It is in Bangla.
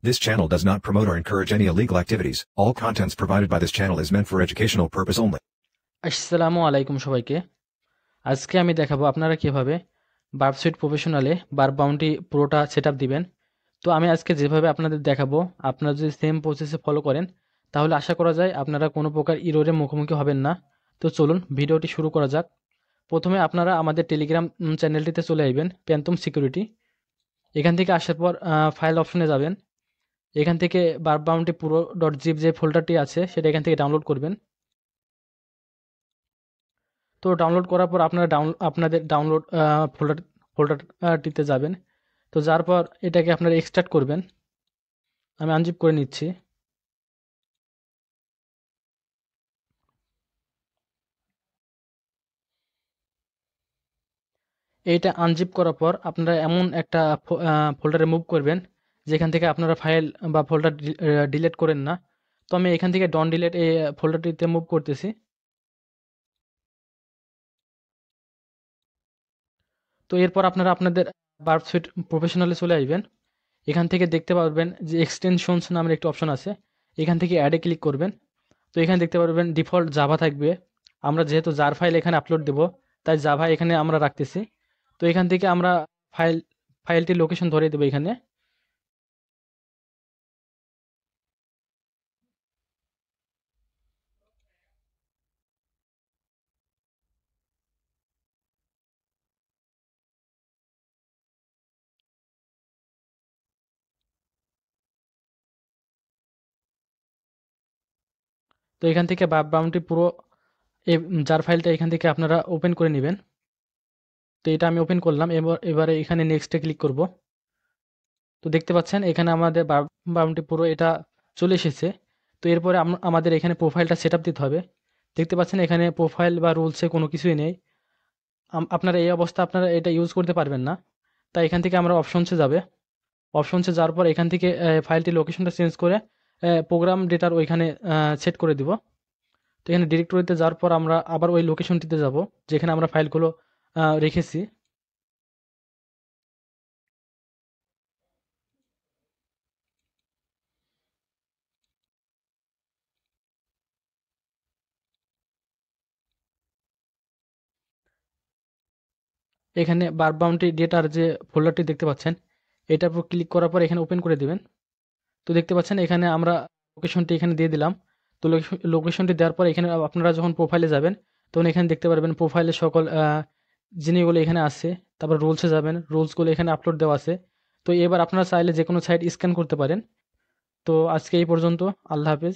This channel does not promote or encourage any illegal activities. All contents provided by this channel is meant for educational purpose only. আসসালামু আলাইকুম সবাইকে। আজকে আমি দেখাবো আপনারা কিভাবে বার্ব সুইট প্রফেশনালে বার্ব বাউন্ডি পুরোটা সেটআপ দিবেন। তো আমি আজকে যেভাবে আপনাদের দেখাবো আপনারা যদি সেম প্রসেসে ফলো করেন তাহলে আশা করা যায় আপনারা কোনো প্রকার ইরোরে মুখোমুখি হবেন না। তো চলুন ভিডিওটি শুরু করা যাক। প্রথমে আপনারা আমাদের টেলিগ্রাম চ্যানেলটিতে চলে আসবেন, প্যান্থম সিকিউরিটি। এখান থেকে আসার পর ফাইল অপশনে যাবেন। এখান থেকে বার্ব বাউন্ডি পুরো .zip যে ফোল্ডারটি আছে সেটা এখান থেকে ডাউনলোড করবেন। তো ডাউনলোড করার পর আপনারা আপনাদের ডাউনলোড ফোল্ডারটিতে যাবেন। তো যার পর এটাকে আপনারা এক্সট্রাক্ট করবেন। আমি আনজিপ করে নিচ্ছি। এইটা আনজিপ করার পর আপনারা এমন একটা ফোল্ডারে মুভ করবেন যেখান থেকে আপনারা ফাইল বা ফোল্ডার ডিলিট করেন না। তো আমি এখান থেকে ডন ডিলিট এই ফোল্ডারটিতে মুভ করতেছি। তো এরপর আপনারা আপনাদের বার্ব সুইট প্রফেশনালে চলে আসবেন। এখান থেকে দেখতে পারবেন যে এক্সটেনশনস নামের একটা অপশন আছে, এখান থেকে অ্যাডে ক্লিক করবেন। তো এখানে দেখতে পারবেন ডিফল্ট জাভা থাকবে। আমরা যেহেতু জার ফাইল এখানে আপলোড দেব তাই জাভা এখানে আমরা রাখতেছি। তো এখান থেকে আমরা ফাইলটির লোকেশন ধরিয়ে দেবো এখানে। তো এখান থেকে বাউন্ডি পুরো জার ফাইলটা এখান থেকে আপনারা ওপেন করে নেবেন। তো এটা আমি ওপেন করলাম। এবারে এখানে নেক্সটে ক্লিক করব। তো দেখতে পাচ্ছেন এখানে আমাদের বাউন্ডি পুরো এটা চলে এসেছে। তো এরপরে আমাদের এখানে প্রোফাইলটা সেট আপ দিতে হবে। দেখতে পাচ্ছেন এখানে প্রোফাইল বা রুলসে কোনো কিছুই নেই। আপনারা এই অবস্থা আপনারা এটা ইউজ করতে পারবেন না। তাই এখান থেকে আমরা অপশনসে যাবে। অপশনসে যাওয়ার পর এখান থেকে ফাইলটি লোকেশনটা চেঞ্জ করে প্রোগ্রাম ডেটার ওইখানে সেট করে দিব। তো এখানে ডিরেক্টরিতে যাওয়ার পর আমরা আবার ওই লোকেশনটিতে যাব যেখানে আমরা ফাইলগুলো রেখেছি। এখানে বার্ব বাউন্ডি ডেটার যে ফোল্ডারটি দেখতে পাচ্ছেন এটার উপর ক্লিক করার পর এখানে ওপেন করে দেবেন। তো দেখতে পাচ্ছেন এখানে আমরা লোকেশনটি এখানে দিয়ে দিলাম। তো লোকেশনটি দেওয়ার পর এখানে আপনারা যখন প্রোফাইলে যাবেন তখন এখানে দেখতে পারবেন প্রোফাইলের সকল জিনিসগুলো এখানে আছে। তারপর রুলসে যাবেন, রুলসগুলো এখানে আপলোড দেওয়া আছে। তো এবার আপনারা চাইলে যে কোনো সাইট স্ক্যান করতে পারেন। তো আজকে এই পর্যন্ত। আল্লাহ হাফেজ।